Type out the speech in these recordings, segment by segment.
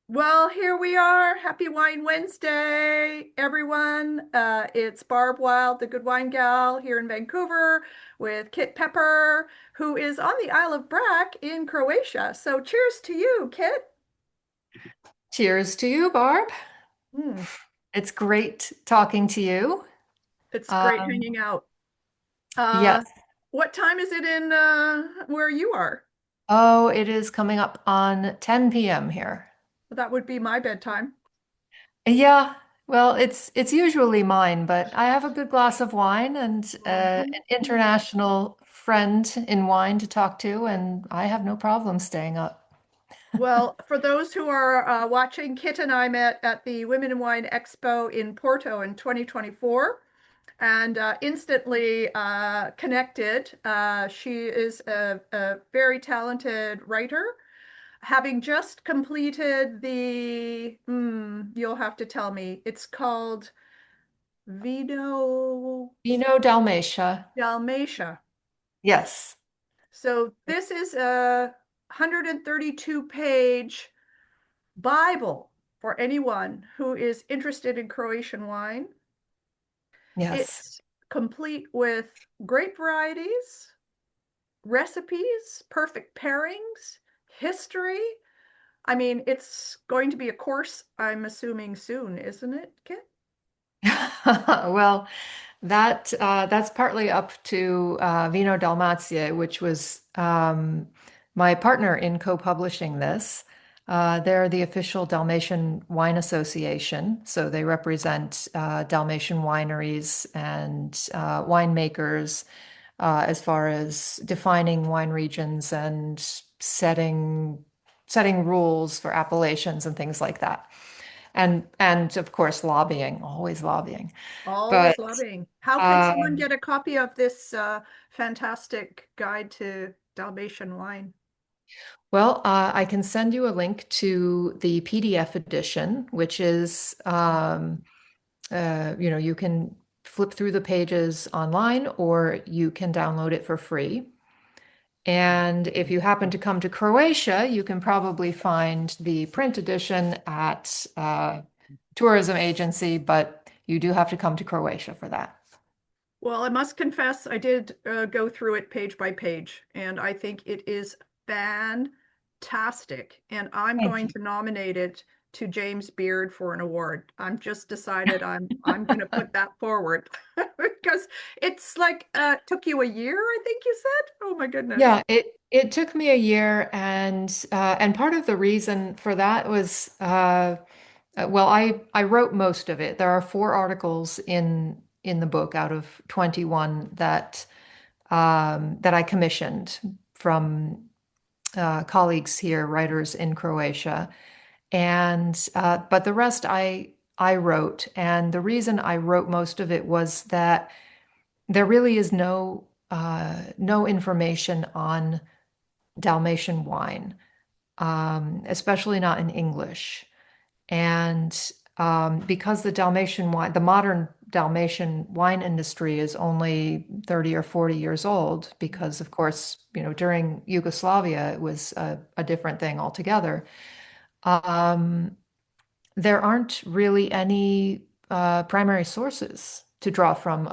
Well, here we are. Happy Wine Wednesday, everyone. It's Barb Wild, the Good Wine Gal, here in Vancouver with Kit Pepper, who is on the Isle of Brac in Croatia. So cheers to you, Kit. Cheers to you, Barb. Mm, It's great talking to you. it's great Um, hanging out. Uh, yes. what time is it in where you are? Oh, it is coming up on 10 p.m. here. That would be my bedtime. Yeah, well, it's usually mine, but I have a good glass of wine and Mhm. an international friend in wine to talk to, and I have no problem staying up. Well, for those who are watching, Kit and I met at the Women in Wine Expo in Porto in 2024 and instantly connected. She is a very talented writer, having just completed you'll have to tell me, it's called Vino Vino Dalmatia. Dalmatia. Yes. So this is a 132 page Bible for anyone who is interested in Croatian wine. Yes. It's complete with grape varieties, recipes, perfect pairings, history. I mean, it's going to be a course, I'm assuming soon, isn't it, Kit? Well, that's partly up to Vino Dalmatia, which was my partner in co-publishing this. They're the official Dalmatian Wine Association, so they represent Dalmatian wineries and winemakers as far as defining wine regions and setting rules for appellations and things like that. And of course lobbying, always lobbying. Always But loving. How can someone um, get a copy of this fantastic guide to Dalmatian wine? well, I can send you a link to the PDF edition, which is you can flip through the pages online or you can download it for free. And if you happen to come to Croatia, you can probably find the print edition at tourism agency, but you do have to come to Croatia for that. Well, I must confess, I did go through it page by page, and I think it is fantastic. And I'm Thank going you. to nominate it to James Beard for an award. I'm just decided I'm going to put that forward because it's like took you a year, I think you said. Oh my goodness. Yeah, it took me a year, and part of the reason for that was well, I wrote most of it. There are four articles in the book out of 21 that I commissioned from colleagues here, writers in Croatia, and but the rest I wrote, and the reason I wrote most of it was that there really is no information on Dalmatian wine, especially not in English. And because the modern Dalmatian wine industry is only 30 or 40 years old, because of course, during Yugoslavia, it was a different thing altogether. Um, there aren't really any primary sources to draw from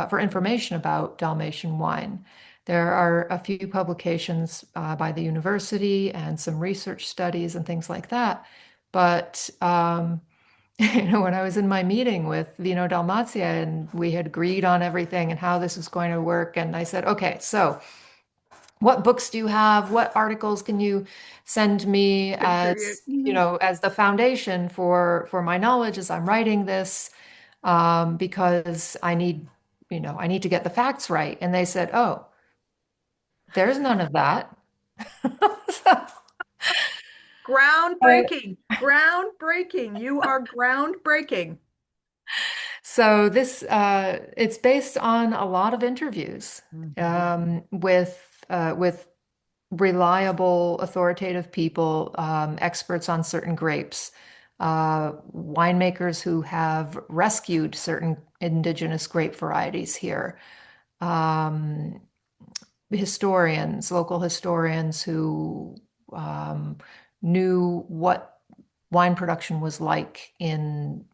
for information about Dalmatian wine. There are a few publications by the university and some research studies and things like that. But when I was in my meeting with Vino Dalmatia and we had agreed on everything and how this was going to work, and I said, okay, so what books do you have? What articles can you send me Contribute. as, as the foundation for my knowledge as I'm writing this? Because I need to get the facts right. And they said, oh, there's none of that. Groundbreaking. Groundbreaking. You are groundbreaking. So this it's based on a lot of interviews with reliable, authoritative people, experts on certain grapes, winemakers who have rescued certain indigenous grape varieties here, um, local historians who um, knew wine production was like in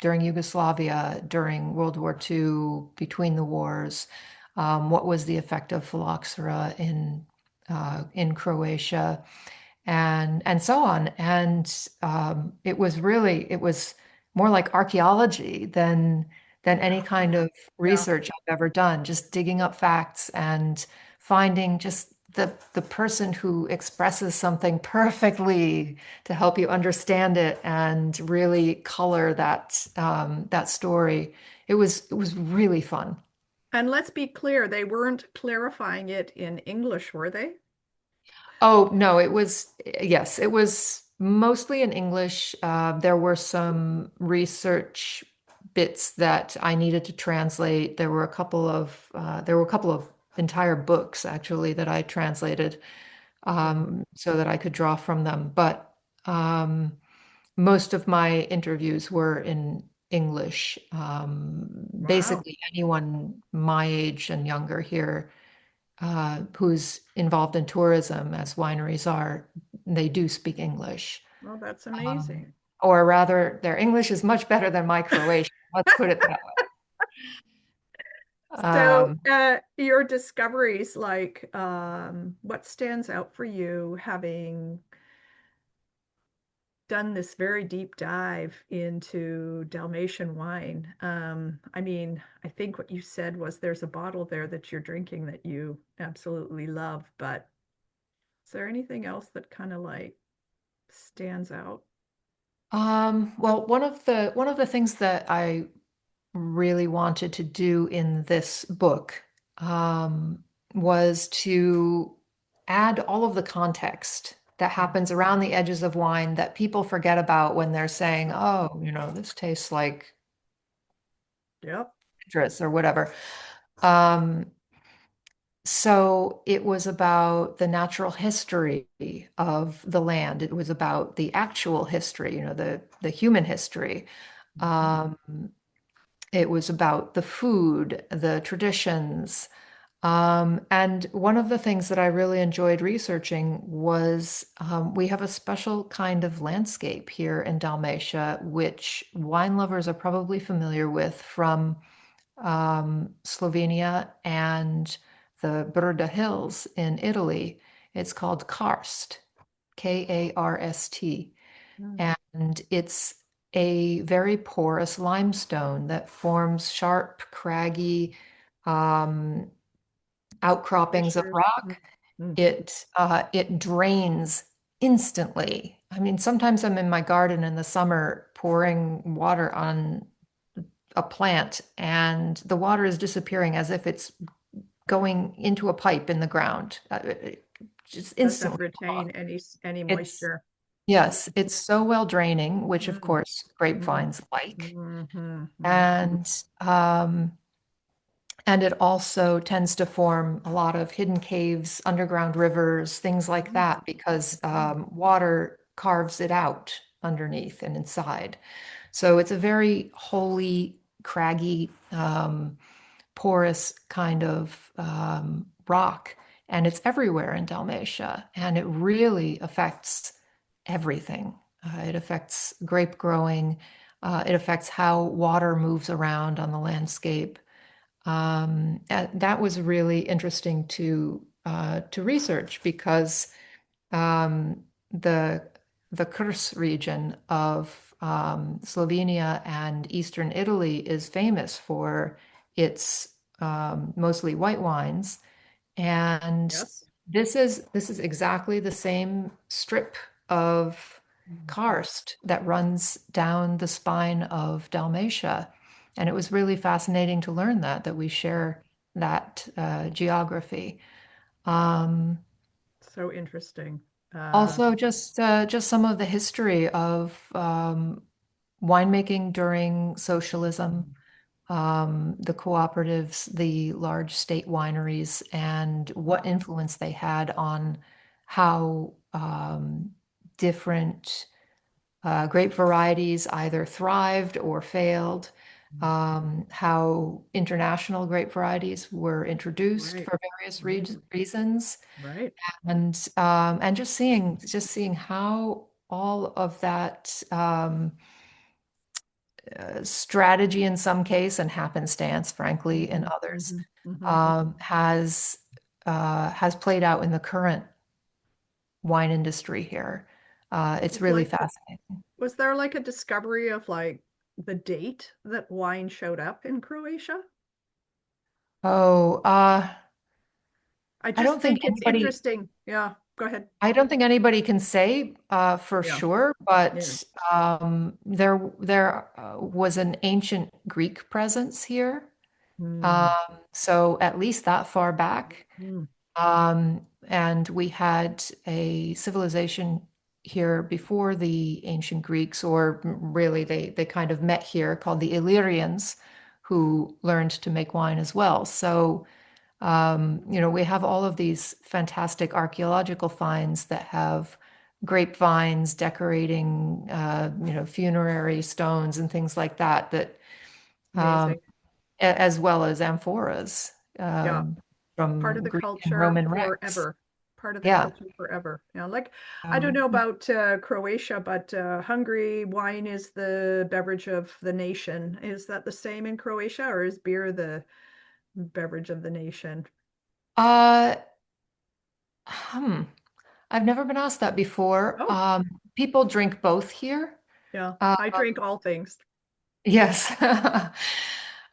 during Yugoslavia, during World War II, between the wars. What was the effect of phylloxera in Croatia, and so on. And it was more like archaeology than any kind of Yeah. research I've ever done, just digging up facts and finding just the person who expresses something perfectly to help you understand it and really color that story. It was really fun. And let's be clear, they weren't clarifying it in English, were they? Oh, no, yes, it was mostly in English. There were some research bits that I needed to translate. There were a couple of entire books actually that I translated so that I could draw from them. But um, most of my interviews were in English. Wow. Basically, anyone my age and younger here who's involved in tourism, as wineries are, they do speak English. Well, that's Um, amazing. or rather, their English is much better than my Croatian. Let's put it that way. So, your discoveries, like, what stands out for you having done this very deep dive into Dalmatian wine? I mean, I think what you said was there's a bottle there that you're drinking that you absolutely love, but is there anything else that kind of like stands out? Well, one of the things that I really wanted to do in this book um, was to add all of the context that happens around the edges of wine that people forget about when they're saying, "Oh, this tastes like Yep. citrus or whatever." Um, so it was about the natural history of the land. It was about the actual history, the human history. Mhm. Um, it was about the food, the traditions. And one of the things that I really enjoyed researching was we have a special kind of landscape here in Dalmatia, which wine lovers are probably familiar with from Slovenia and the Brda Hills in Italy. It's called Karst, Karst. Mm. And it's a very porous limestone that forms sharp, craggy um, outcroppings of Fishers. rock. Mm. It drains instantly. I mean, sometimes I'm in my garden in the summer pouring water on a plant, and the water is disappearing as if it's going into a pipe in the ground, just Doesn't instantly. retain any It's moisture. Yes, it's so well draining, which of Mm. course Mm. grapevines like. Mhm. And um, and it also tends to form a lot of hidden caves, underground rivers, things like Mhm. that, because Mhm. water carves it out underneath and inside. So it's a very holy, craggy, porous kind of rock, and it's everywhere in Dalmatia, and it really affects everything. It affects grape growing. It affects how water moves around on the landscape. And that was really interesting to research because um, the the Krs region of Slovenia and eastern Italy is famous for its mostly white wines, and Yes. this is exactly the same strip of Mhm. karst that runs down the spine of Dalmatia. And it was really fascinating to learn that we share that geography. Um, So interesting. Also, just some of the history of winemaking during socialism, the cooperatives, the large state wineries, and what influence they had on how different grape varieties either thrived or failed, how international grape varieties were introduced Right. for various Right. reasons, Right. and just seeing how all of that strategy in some case and happenstance, frankly, in Mhm, others, mhm, mhm. has played out in the current wine industry here. It's It's really like, fascinating. was there like a discovery of like the date that wine showed up in Croatia? Oh, I I just don't think think it's anybody. interesting. Yeah, go ahead. I don't think anybody can say for Yeah, sure, yeah. but there was an ancient Greek presence here. Um, Mm, so at least that far back. mm, And we had a civilization here before the ancient Greeks, or really they kind of met here, called the Illyrians, who learned to make wine as well. So we have all of these fantastic archaeological finds that have grapevines decorating, funerary stones and things like that, um, amazing. as well as amphoras Yeah, part of from the Greek and culture Roman wrecks. forever. Part of the Yeah. culture forever. Yeah, like I don't Um, know about Croatia, but Hungary, wine is the beverage of the nation. Is that the same in Croatia, or is beer the beverage of the nation? uh, hmm. I've never been asked that before. Oh, People drink both here. yeah. Uh, I drink all things. yes.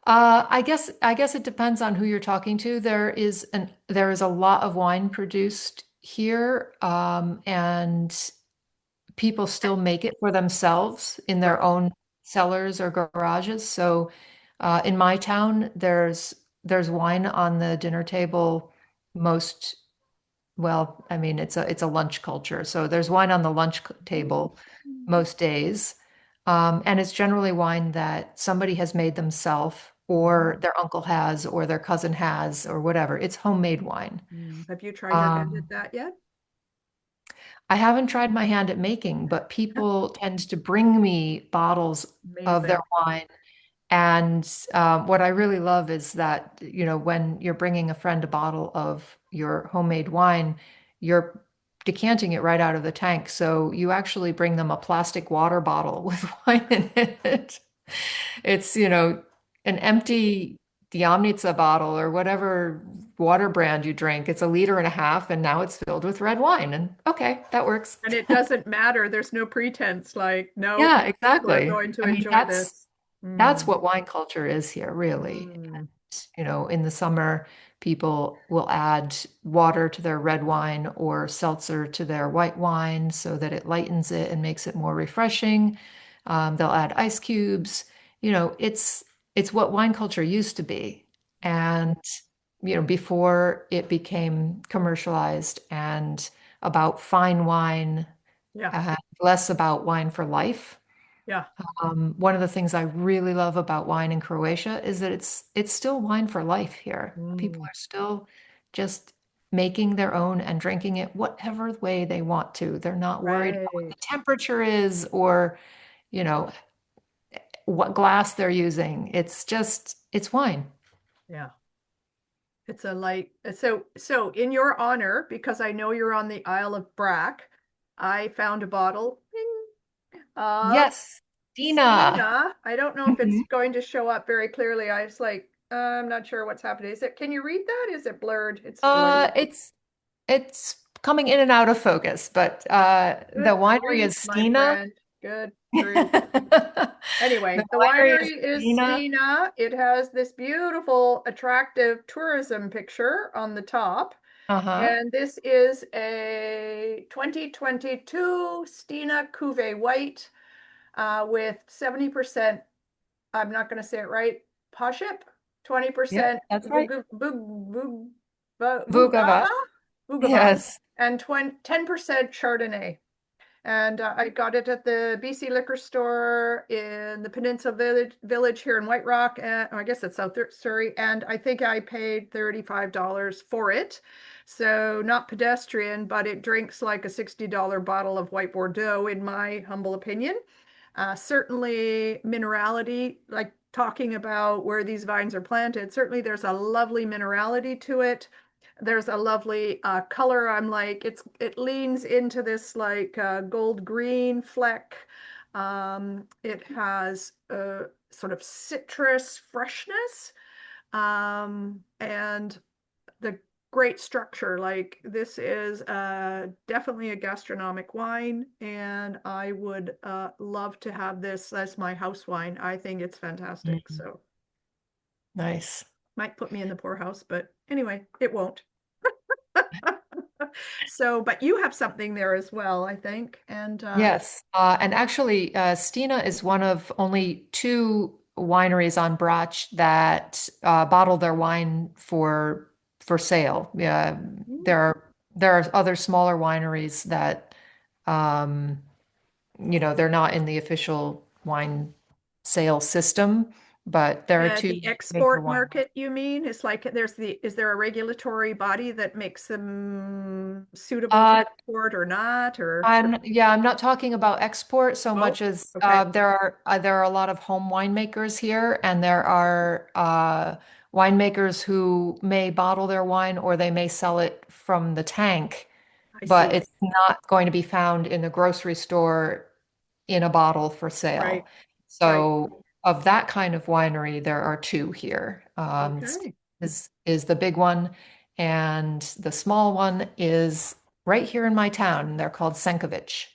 I guess it depends on who you're talking to. There is a lot of wine produced here, and people still make it for themselves in their Right. own cellars or garages. So, in my town, there's wine on the dinner table most. Well, I mean, it's a lunch culture. So there's wine on the lunch table most days. And it's generally wine that somebody has made themselves, or Mm. their uncle has, or their cousin has, or whatever. It's homemade wine. Mm. Have you tried your hand at Um, that yet? I haven't tried my hand at making, but people tend to bring me bottles of their Amazing. wine. And what I really love is that, when you're bringing a friend a bottle of your homemade wine, you're decanting it right out of the tank. So you actually bring them a plastic water bottle with wine in it. It's, an empty Diamnica bottle or whatever water brand you drink. It's a liter and a half, and now it's filled with red wine. And okay, that works. And it doesn't matter. There's no pretense. Like, no, Yeah, we're exactly. going to I mean, enjoy that's this. that's Mm. what wine culture is here, really. Mm. In the summer, people will add water to their red wine or seltzer to their white wine so that it lightens it and makes it more refreshing. They'll add ice cubes. It's what wine culture used to be. And, before it became commercialized and about fine wine, Yeah, less about wine for life. yeah. One of the things I really love about wine in Croatia is that it's still wine for life here. People Mm. are still just making their own and drinking it whatever way they want to. They're not worried about what the Right. temperature is or, you know, what glass they're using. It's wine. Yeah. It's a light. So in your honor, because I know you're on the Isle of Brack, I found a bottle of Yes, Dina. Stina. I don't know if it's Mhm. going to show up very clearly. I was like, I'm not sure what's happening. Is it, can you read that? Is it blurred? It's blurry. It's coming in and out of focus, but the Good winery grief, is my Stina. friend. Good grief. The Anyway, the winery is winery is Stina. Stina. It has this beautiful, attractive tourism picture on the top. Uh-huh. And this is a 2022 Stina Cuvee White with 70%, I'm not going to say it right, Pošip, Yep, 20% that's right. Vugava, Vugava. Yes. and 10% Chardonnay. And I got it at the BC liquor store in the Peninsula Village here in White Rock. And I guess it's South Surrey. And I think I paid $35 for it. So not pedestrian, but it drinks like a $60 bottle of white Bordeaux, in my humble opinion. Certainly minerality, like talking about where these vines are planted, certainly there's a lovely minerality to it. there's a lovely color. I'm like, it leans into this like gold green fleck. It has a sort of citrus freshness, and the great structure. Like this is definitely a gastronomic wine, and I would love to have this as my house wine. I think it's fantastic. Mhm. So Nice. might put me in the poorhouse, but anyway, it won't. So, but you have something there as well, I think. And Yes. And actually, Stina is one of only two wineries on Brach that bottle their wine for sale. Yeah, there are other smaller wineries that they're not in the official wine sale system, but there are two the major export wine. market, you mean? It's like is there a regulatory body that makes them suitable for Uh, export or not? Or I'm not talking about export so oh, much as okay, there are a lot of home winemakers here, and there are winemakers who may bottle their wine or they may sell it from the tank, I but see. it's not going to be found in the grocery store in a bottle for Right, sale. right. So of that kind of winery, there are two here. Okay, Is the big one, and the small one is right here in my town. They're called Senkovic.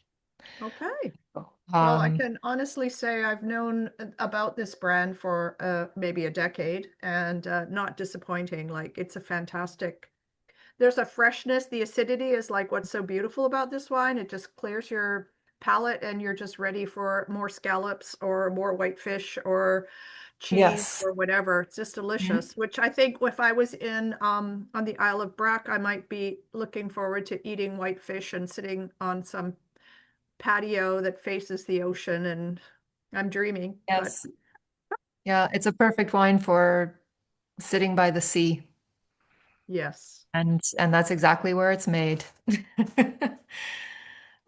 okay. Well, I Um, can honestly say I've known about this brand for maybe a decade, and not disappointing. Like it's a fantastic. There's a freshness. The acidity is like what's so beautiful about this wine. It just clears your palate, and you're just ready for more scallops or more whitefish or cheese yes. or whatever. It's just Mhm. delicious. Which I think if I was in on the Isle of Brac, I might be looking forward to eating whitefish and sitting on some patio that faces the ocean, and I'm dreaming, but Yes. Yeah, it's a perfect wine for sitting by the sea, yes. and that's exactly where it's made.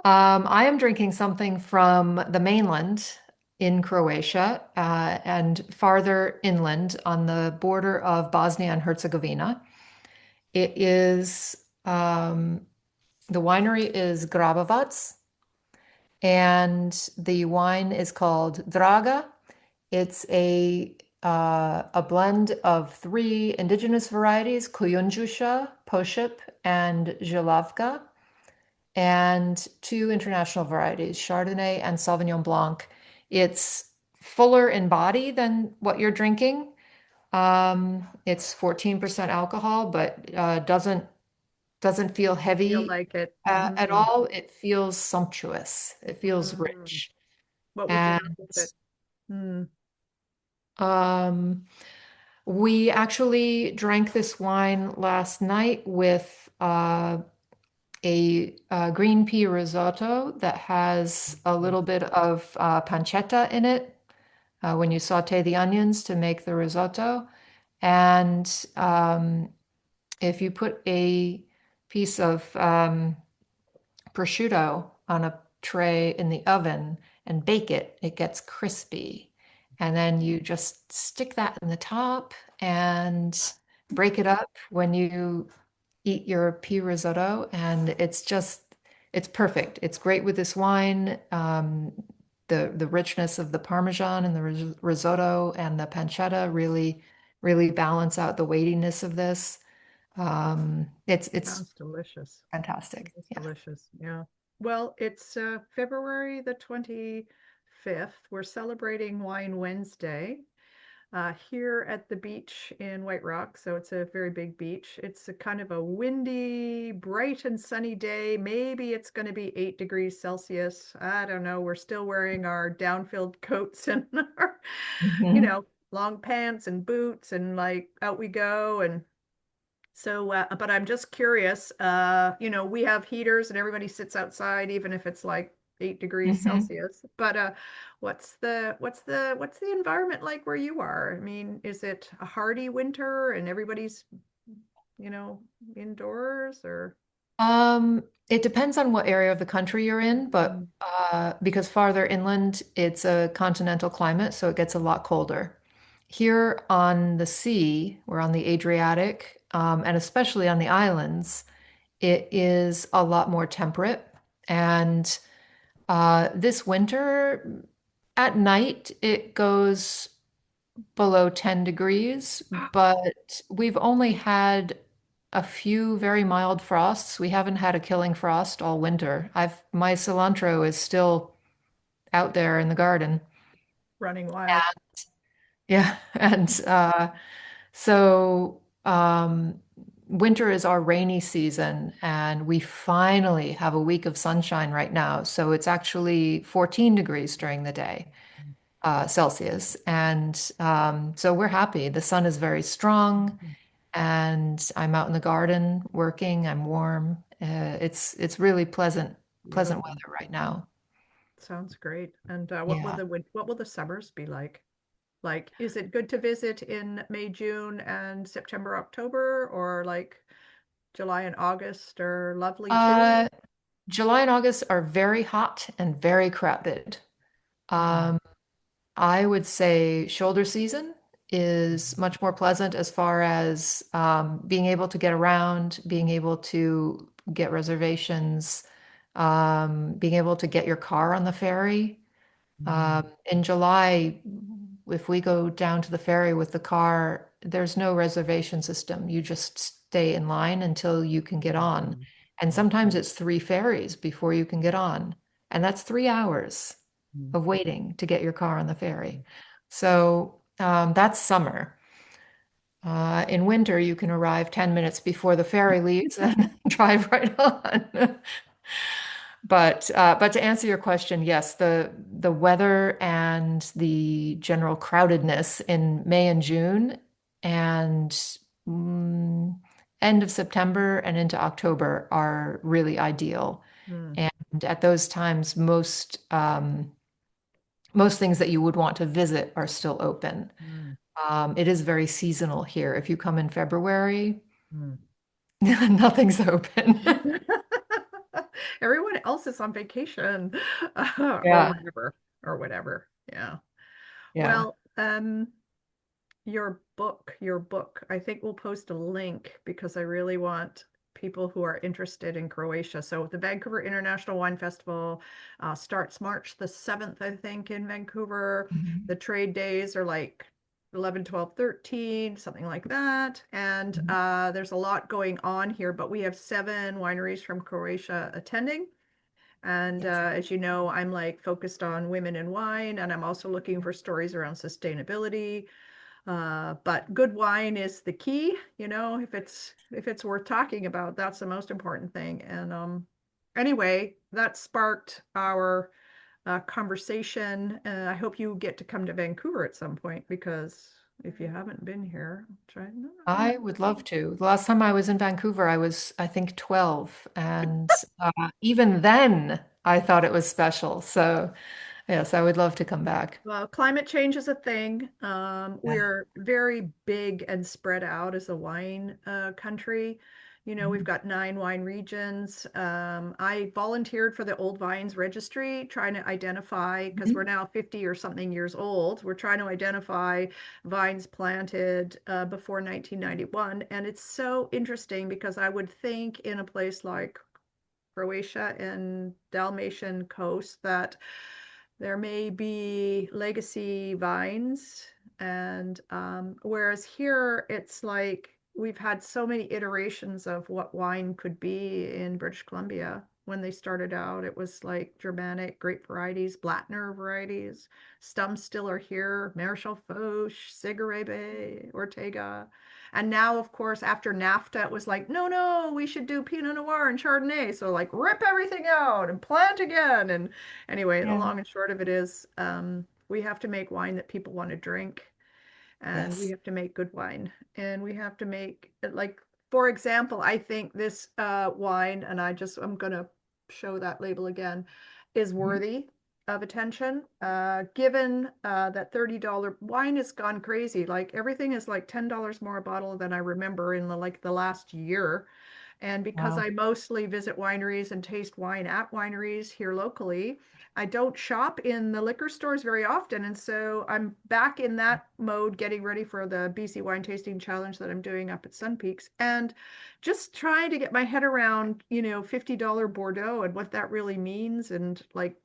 I am drinking something from the mainland in Croatia and farther inland on the border of Bosnia and Herzegovina. It is the winery is Grabovac, and the wine is called Draga. It's a blend of three indigenous varieties: Kujundžuša, Pošip, and Žilavka, and two international varieties, Chardonnay and Sauvignon Blanc. It's fuller in body than what you're drinking. It's 14% alcohol, but doesn't feel Feel heavy like it. at all. It feels sumptuous. It feels Mm. rich. What would you And have with it? Mm. um, we actually drank this wine last night with a green pea risotto that has a little bit of pancetta in it when you saute the onions to make the risotto. And if you put a piece of prosciutto on a tray in the oven and bake it, it gets crispy. And then you just stick that in the top and break it up when you eat your pea risotto. And it's perfect. It's great with this wine. The richness of the Parmesan and the risotto and the pancetta really balance out the weightiness of this. It's Sounds delicious. fantastic. Sounds Yeah. delicious. Yeah. Well, it's February the 25th. We're celebrating Wine Wednesday here at the beach in White Rock. So it's a very big beach. It's a kind of a windy, bright and sunny day. Maybe it's going to be 8 degrees Celsius. I don't know. We're still wearing our down-filled coats and our, you Mhm. know, long pants and boots, and like out we go. And so, but I'm just curious, we have heaters and everybody sits outside, even if it's like 8 degrees Mhm. Celsius. But what's the environment like where you are? I mean, is it a hardy winter and everybody's, you know, indoors or? It depends on what area of the country you're in, but Mm. because farther inland, it's a continental climate, so it gets a lot colder. Here on the sea, we're on the Adriatic, and especially on the islands, it is a lot more temperate. And this winter, at night, it goes below 10 degrees, but we've only had a few very mild frosts. We haven't had a killing frost all winter. My cilantro is still out there in the garden. Running wild. Yeah, and so winter is our rainy season, and we finally have a week of sunshine right now. So it's actually 14 degrees during the day, Celsius, and so we're happy. The sun is very strong, and I'm out in the garden working. I'm warm. It's really pleasant Beautiful. weather right now. Sounds great. And Yeah. what will the summers be like? Like, is it good to visit in May, June, and September, October, or like July and August are lovely too? Uh, July and August are very hot and very crowded. Mm, Um, I would say shoulder season is much more pleasant as far as being able to get around, being able to get reservations, being able to get your car on the ferry. In July, if we go down to the ferry with the car, there's no reservation system. You just stay in line until you can get on. And sometimes it's three ferries before you can get on. And that's 3 hours of waiting to get your car on the ferry. So that's summer. In winter, you can arrive 10 minutes before the ferry leaves and drive right on. But to answer your question, yes, the weather and the general crowdedness in May and June and mm, end of September and into October are really ideal. mm, And at those times, most things that you would want to visit are still open. mm, It is very seasonal here. If you come in February, mm. nothing's open. Everyone else is on vacation, or Yeah, whatever, or whatever. Yeah. yeah. Well, your book, I think we'll post a link because I really want people who are interested in Croatia. So the Vancouver International Wine Festival starts March the 7th, I think, in Vancouver. Mhm. The trade days are like 11, 12, 13, something like that. And Mhm. there's a lot going on here, but we have 7 wineries from Croatia attending. And Yes. as you know, I'm like focused on women in wine, and I'm also looking for stories around sustainability. But good wine is the key, if it's worth talking about, that's the most important thing. And anyway, that sparked our conversation. I hope you get to come to Vancouver at some point because if you haven't been here, try. No, no, I would love to. The last time I was in Vancouver, I was, I think, 12. And even then, I thought it was special. So, yes, I would love to come back. well, climate change is a thing. Yeah. We're very big and spread out as a wine country. We've Mhm. got 9 wine regions. I volunteered for the Old Vines Registry, trying to identify, because we're Mhm. now 50 or something years old. We're trying to identify vines planted before 1991. And it's so interesting because I would think in a place like Croatia and Dalmatian coast that there may be legacy vines, and whereas here it's like we've had so many iterations of what wine could be in British Columbia. When they started out, it was like Germanic grape varieties, Blattner varieties. Some still are here, Maréchal Foch, Sigarebe, Ortega. And now, of course, after NAFTA, it was like, no, no, we should do Pinot Noir and Chardonnay. So, like, rip everything out and plant again. And anyway, the Yeah. long and short of it is we have to make wine that people want to drink, and we Yes. have to make good wine. And we have to make, like, for example, I think this wine, and I'm going to show that label again, is Mhm. worthy of attention. Given that $30 wine has gone crazy, like everything is like $10 more a bottle than I remember in the last year. And because Wow. I mostly visit wineries and taste wine at wineries here locally, I don't shop in the liquor stores very often. And so I'm back in that mode, getting ready for the BC Wine Tasting Challenge that I'm doing up at Sun Peaks, and just trying to get my head around, $50 Bordeaux and what that really means. And like,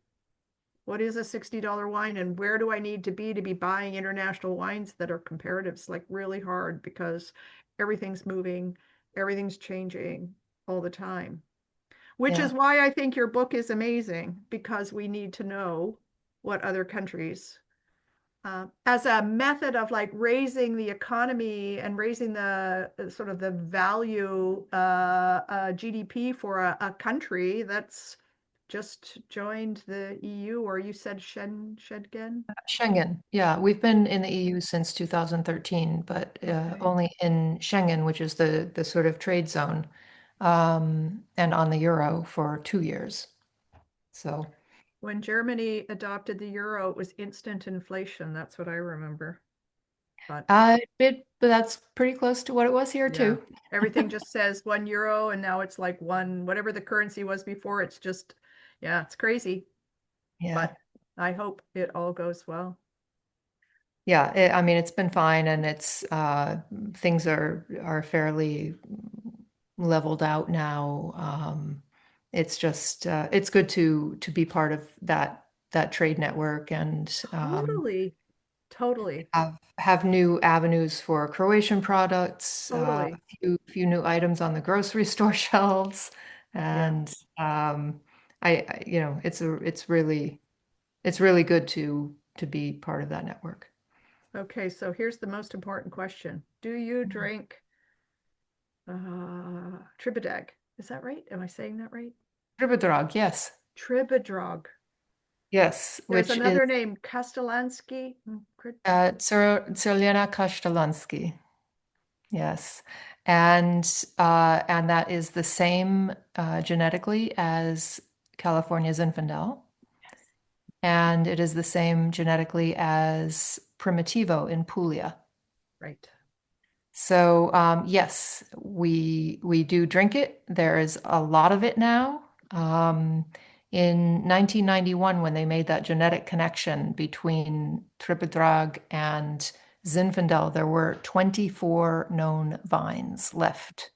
what is a $60 wine and where do I need to be buying international wines that are comparatives? Like really hard because everything's moving, everything's changing all the time. Which is Yeah. why I think your book is amazing, because we need to know what other countries, as a method of like raising the economy and raising the sort of the value, GDP for a country that's just joined the EU, or you said Schengen? Schengen. Yeah, we've been in the EU since 2013, but Okay. only in Schengen, which is the sort of trade zone, and on the euro for 2 years. So, When Germany adopted the euro, it was instant inflation. That's what I remember. But but that's pretty close to what it was here yeah, too. everything just says 1 euro, and now it's like one, whatever the currency was before. It's just, yeah, it's crazy. Yeah. But I hope it all goes well. Yeah, I mean, it's been fine, and it's things are fairly leveled out now. It's just it's good to be part of that trade network and Totally, totally, have new avenues for Croatian products, totally. few new items on the grocery store shelves, Yeah. and it's really good to be part of that network. Okay, so here's the most important question. Do you drink Tribedag? Is that right? Am I saying that right? Grabovac, yes. Tribadrog. Yes, There's which is another name, Kastelanski. Cyriliana Kasztelanski. Yes, and that is the same genetically as California Zinfandel, Yes. and it is the same genetically as Primitivo in Puglia. Right. So yes, we do drink it. There is a lot of it now. In 1991, when they made that genetic connection between Tripedrag and Zinfandel, there were 24 known vines left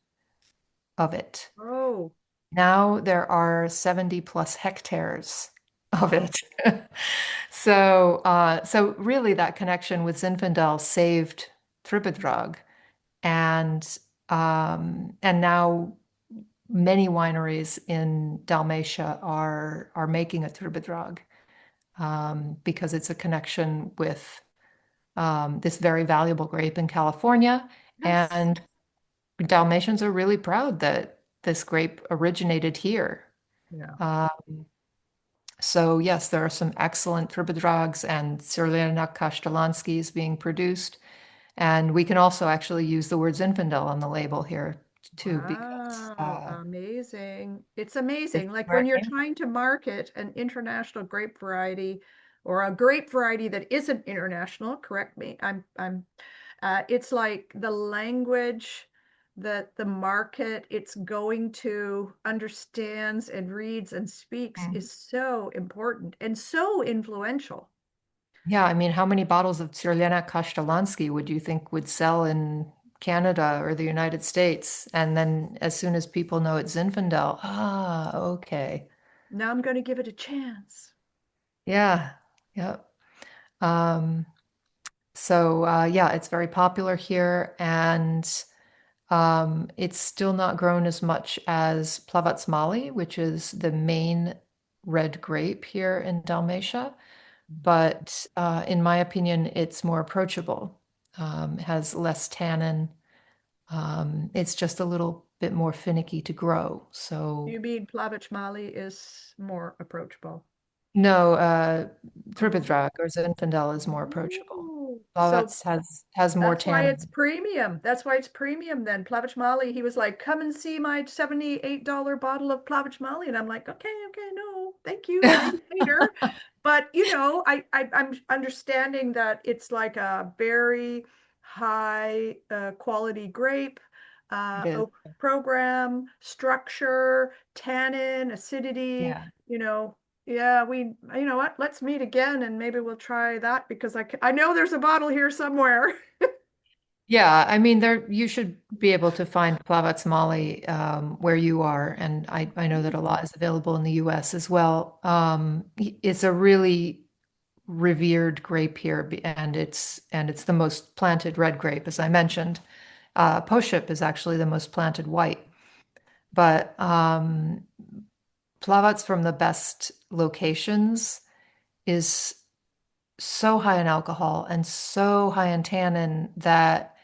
of it. Oh, Now there are 70 plus hectares of wow. it. So really that connection with Zinfandel saved Tripedrag, and now many wineries in Dalmatia are making a Tripedrag, because it's a connection with this very valuable grape in California. Yes. And Dalmatians are really proud that this grape originated here. Yeah. Um, so yes, there are some excellent Tripedrags and Cyrilliana Kasztelanskis being produced. And we can also actually use the word Zinfandel on the label here too, because Wow, amazing. It's it's amazing. Like where when it you're came. trying to market an international grape variety or a grape variety that isn't international, correct me. It's like the language that the market it's going to understands and reads and speaks Mhm. is so important and so influential. Yeah, I mean, how many bottles of Cyrilliana Kasztelanski would you think would sell in Canada or the United States? And then as soon as people know it's Zinfandel, okay. Now I'm going to give it a chance. Yeah, yeah. Um, so yeah, it's very popular here, and it's still not grown as much as Plavac Mali, which is the main red grape here in Dalmatia. But in my opinion, it's more approachable. Has less tannin. It's just a little bit more finicky to grow. You So mean Plavich Mali is more approachable? no, Oh. Tripedrag or Zinfandel is more approachable. Oh, so Plavac has more that's why it's tannin. premium. That's why it's premium then. Plavich Mali, he was like, come and see my $78 bottle of Plavich Mali. And I'm like, okay, okay, no, thank you, maybe later. But I'm understanding that it's like a very high quality grape. It is. oak program, structure, tannin, acidity, Yeah. you know. Yeah, you know what? Let's meet again and maybe we'll try that because I know there's a bottle here somewhere. Yeah, I mean, there you should be able to find Plavac Mali where you are, and I know that a lot is available in the U.S. as well. It's a really revered grape here, and it's the most planted red grape, as I mentioned. Pošip is actually the most planted white, but Plavac from the best locations is so high in alcohol and so high in tannin that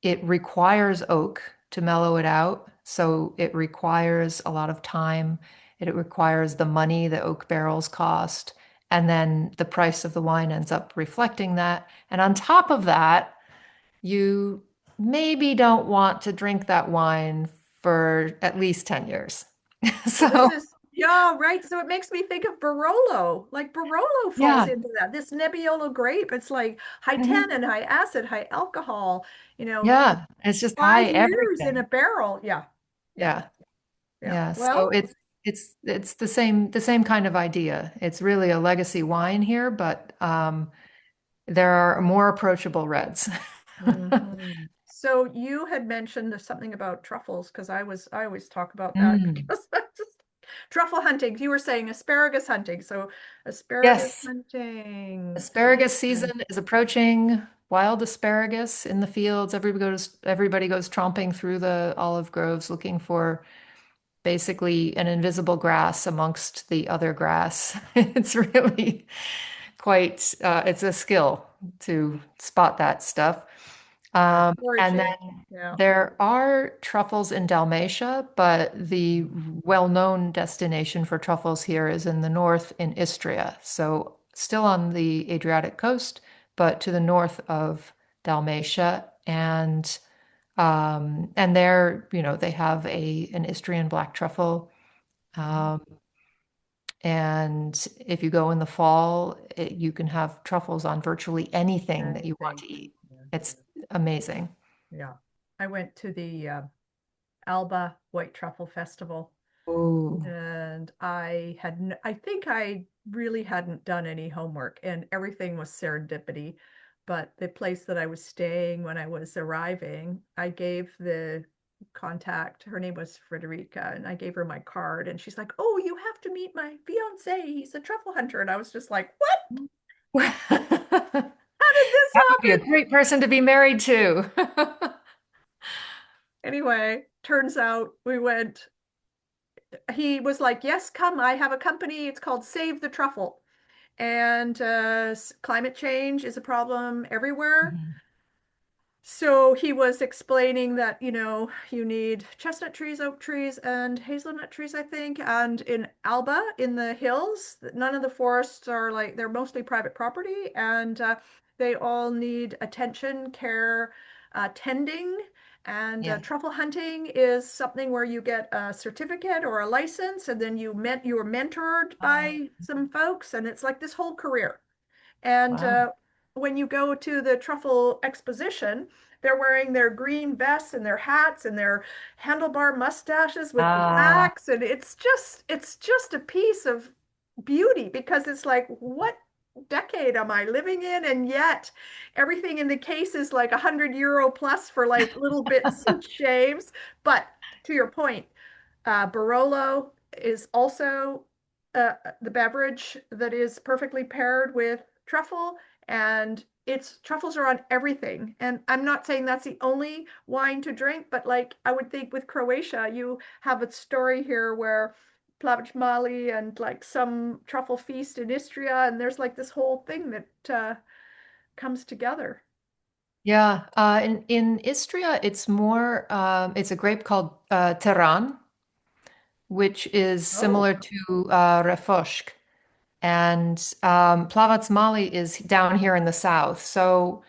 it requires oak to mellow it out. So it requires a lot of time. It requires the money that oak barrels cost. And then the price of the wine ends up reflecting that. And on top of that, you maybe don't want to drink that wine for at least 10 years. Well, this So, is, yeah, right. So it makes me think of Barolo. Like Barolo falls yeah. into that. This Nebbiolo grape, it's like high Mhm. tannin, high acid, high alcohol, Yeah. It's just high 5 years in a everything. barrel. Yeah, yeah, Yeah. yeah. Yeah, so Well, it's the same kind of idea. It's really a legacy wine here, but there are more approachable reds. mhm. So you had mentioned something about truffles because I always talk about that Mm. because I just truffle hunting. You were saying asparagus hunting. So asparagus Yes, hunting. asparagus season is approaching. Wild asparagus in the fields. Everybody goes tromping through the olive groves looking for basically an invisible grass amongst the other grass. It's really quite, it's a skill to spot that stuff. And Foraging. then Yeah. there are truffles in Dalmatia, but the well-known destination for truffles here is in the north in Istria. So still on the Adriatic coast, but to the north of Dalmatia. And there, they have an Istrian black truffle. Um, and if you go in the fall, you can have truffles on virtually anything that you want Anything. to eat. Yeah. It's amazing. Yeah. I went to the Alba White Truffle Festival Ooh. and I think I really hadn't done any homework and everything was serendipity. But the place that I was staying when I was arriving, I gave the contact, her name was Frederica, and I gave her my card and she's like, "Oh, you have to meet my fiance. He's a truffle hunter." And I was just like, "What? That How did this would be a happen?" great person to be married to. Anyway, turns out he was like, "Yes, come. I have a company. It's called Save the Truffle." And climate change is a problem everywhere. Mhm. So he was explaining that, you need chestnut trees, oak trees, and hazelnut trees, I think. And in Alba, in the hills, none of the forests are like, they're mostly private property, and they all need attention, care, tending. And Yeah. truffle hunting is something where you get a certificate or a license, and then you were mentored Oh, by some folks, and it's like this whole career. And wow. when you go to the truffle exposition, they're wearing their green vests and their hats and their handlebar mustaches with Ah, wax. And it's just a piece of beauty because it's like, what decade am I living in? And yet everything in the case is like €100 plus for like little bits and shaves. But to your point, Barolo is also the beverage that is perfectly paired with truffle, and it's truffles are on everything. And I'm not saying that's the only wine to drink, but like I would think with Croatia, you have a story here where Plavic Mali and like some truffle feast in Istria, and there's like this whole thing that comes together. yeah. In Istria, it's a grape called Teran, which is Oh, similar to Refošk. And Plavac Mali is down here in the south. So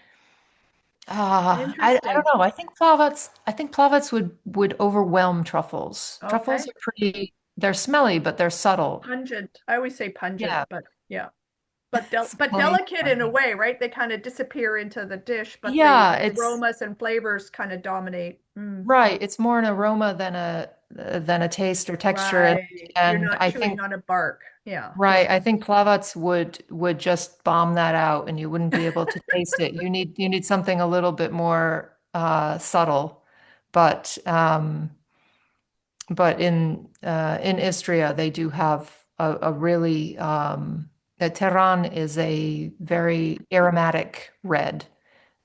I don't interesting. know. I think Plavac would overwhelm truffles. Truffles Okay. are they're smelly, but they're subtle. Pungent. I always say pungent, Yeah. but yeah. but Smelly. delicate in a way, right? They kind of disappear into the dish, but the Yeah, it's aromas and flavors kind of dominate. right. It's more an aroma than a taste or texture, Right. You're and not I chewing think on a bark. Yeah. right. I think Plavats would just bomb that out, and you wouldn't be able to taste it. You need something a little bit more subtle, but in Istria they do have a really Teran is a very aromatic red,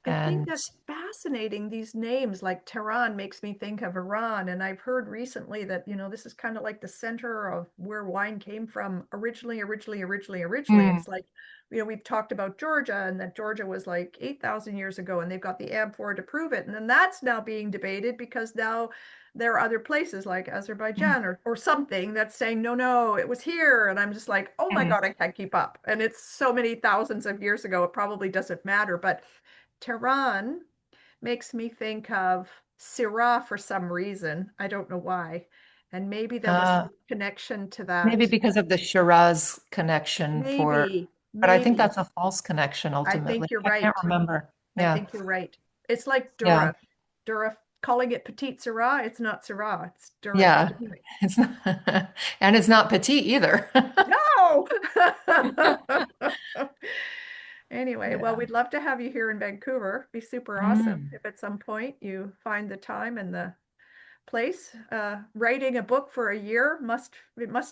I think and that's fascinating. These names like Tehran makes me think of Iran. And I've heard recently that, this is kind of like the center of where wine came from originally. And mm, it's like, we've talked about Georgia and that Georgia was like 8,000 years ago and they've got the amphora to prove it. And then that's now being debated because now there are other places like Azerbaijan or something that's saying, no, no, it was here. And I'm just like, oh my mm. God, I can't keep up. And it's so many thousands of years ago, it probably doesn't matter. But Tehran makes me think of Syrah for some reason. I don't know why. And maybe there was Uh, some connection to Maybe that. because of the Shiraz connection Maybe, but I think maybe. that's a false connection I ultimately. think you're I can't right. remember. I Yeah. think you're right. It's like Yeah. Durif. Durif, calling it Petite Syrah, it's not Syrah, it's Durif. Yeah. It's not, and it's not petite either. No! Anyway, well, Yeah. we'd love to have you here in Vancouver. Be super awesome Mm. if at some point you find the time and the place. Writing a book for a year must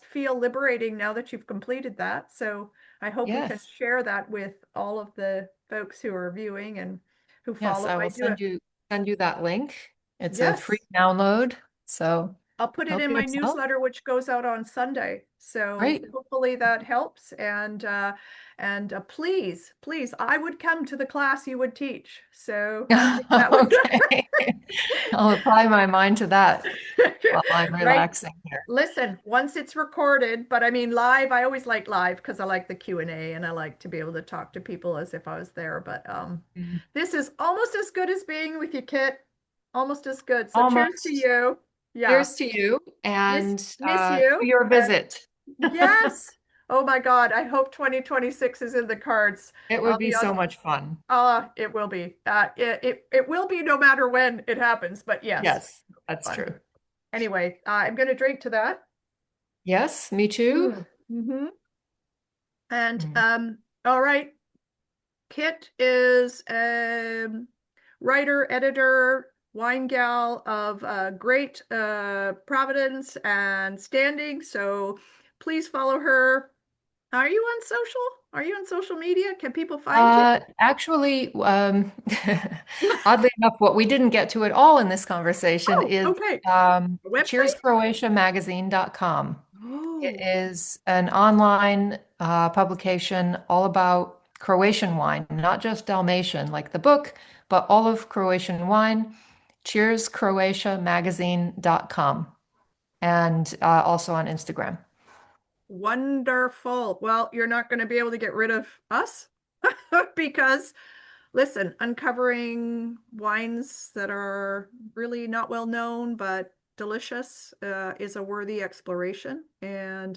feel liberating now that you've completed that. So I hope we can Yes. share that with all of the folks who are viewing and who Yes, follow. I I will do it. send you that link. It's a free Yes, download. So I'll put it help in my yourself. newsletter, which goes out on Sunday. So Great. hopefully that helps. And please, please, I would come to the class you would teach. So I think that would. Okay. I'll apply my mind to that while I'm Right. relaxing here. Listen, once it's recorded, but I mean live, I always like live because I like the Q&A and I like to be able to talk to people as if I was there. But Mm. this is almost as good as being with you, Kit. Almost as good. So cheers to Almost. you. Yeah. Cheers to you Miss and miss to you. your And visit. yes. Oh my God. I hope 2026 is in the cards. It would I'll be be on. so much fun. It will be. It will be no matter when it happens, but yes, Yes, that's fun. true. Anyway, I'm going to drink to that. Yes, me too. Mm-hmm. And Mm. all right, Kit is writer, editor, wine gal of great providence and standing. So please follow her. Are you on social? Are you on social media? Can people find you? Actually, oddly enough, what we didn't get to at all in this conversation Oh, is okay. A Cheers website? Croatia Magazine.com. It Oh, is an online publication all about Croatian wine, not just Dalmatian like the book, but all of Croatian wine. Cheers Croatia Magazine.com and also on Instagram. wonderful. Well, you're not going to be able to get rid of us because listen, uncovering wines that are really not well known but delicious is a worthy exploration. And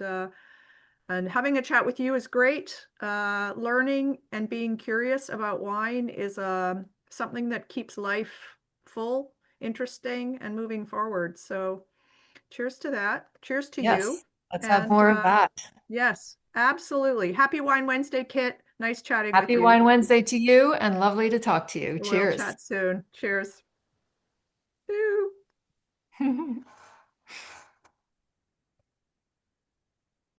having a chat with you is great. Learning and being curious about wine is something that keeps life full, interesting, and moving forward. So, cheers to that. Cheers to you. Yes, let's have And more of that. yes, absolutely. Happy Wine Wednesday, Kit. Nice chatting with Happy you. Wine Wednesday to you and lovely to talk to you. We'll Cheers. chat soon. Cheers.